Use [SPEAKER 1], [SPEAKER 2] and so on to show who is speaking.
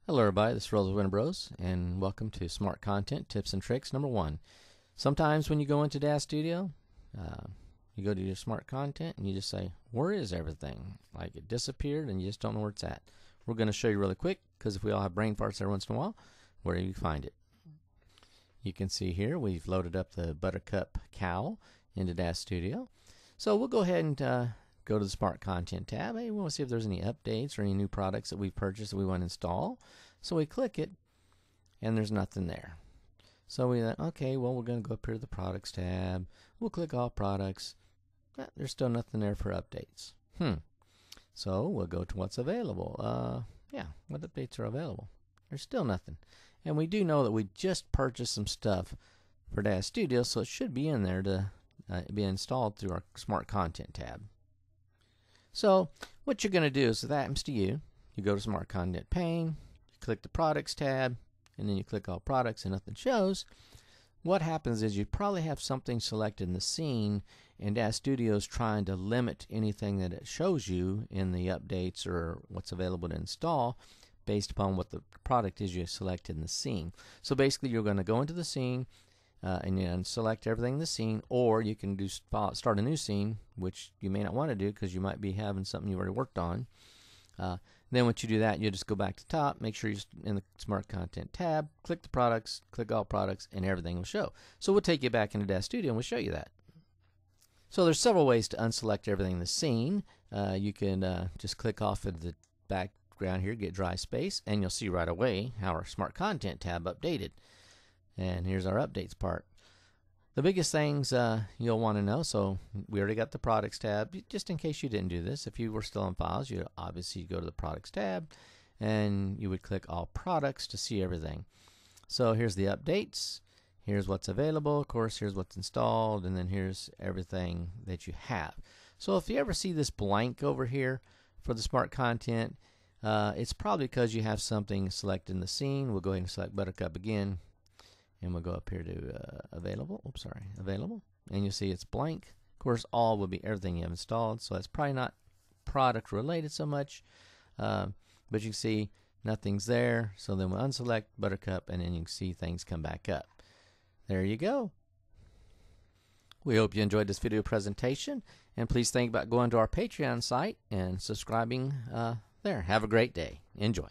[SPEAKER 1] Hello everybody, this is Rose with Bros, and welcome to Smart Content Tips and Tricks number 1. Sometimes when you go into DAS Studio, you go to your Smart Content and you just say, where is everything? Like it disappeared and you just don't know where it's at. We're going to show you really quick, because if we all have brain farts every once in a while, where do you find it? You can see here we've loaded up the Buttercup cowl into DAS Studio. So we'll go ahead and go to the Smart Content tab. Hey, we want to see if there's any updates or any new products that we've purchased that we want to install. So we click it, and there's nothing there. So we thought, okay, well, we're going to go up here to the Products tab. We'll click All Products. There's still nothing there for updates. So we'll go to what's available. What updates are available? There's still nothing. And we do know that we just purchased some stuff for DAS Studio, so it should be in there to be installed through our Smart Content tab. So what you're going to do is, if that happens to you, you go to Smart Content pane, you click the Products tab, and then you click All Products and nothing shows. What happens is you probably have something selected in the scene, and DAS Studio is trying to limit anything that it shows you in the updates or what's available to install based upon what the product is you selected in the scene. So basically you're going to go into the scene, and you select everything in the scene, or you can do start a new scene, which you may not want to do because you might be having something you already worked on. Then once you do that, you just go back to top, make sure you're in the Smart Content tab, click the products, click All Products, and everything will show. So we'll take you back into DAS Studio and we'll show you that. So there's several ways to unselect everything in the scene. You can just click off of the background here, get dry space, and you'll see right away how our Smart Content tab updated. And here's our updates part. The biggest things you'll want to know, so we already got the Products tab. Just in case you didn't do this, if you were still in Files, you'd obviously go to the Products tab, and you would click All Products to see everything. So here's the updates. Here's what's available. Of course, here's what's installed, and then here's everything that you have. So if you ever see this blank over here for the Smart Content, it's probably because you have something selected in the scene. We'll go ahead and select Buttercup again. And we'll go up here to available. Available. And you'll see it's blank. Of course, all will be everything you have installed. So that's probably not product related so much. But you can see nothing's there. So then we'll unselect Buttercup, and then you can see things come back up. There you go. We hope you enjoyed this video presentation. And please think about going to our Patreon site and subscribing there. Have a great day. Enjoy.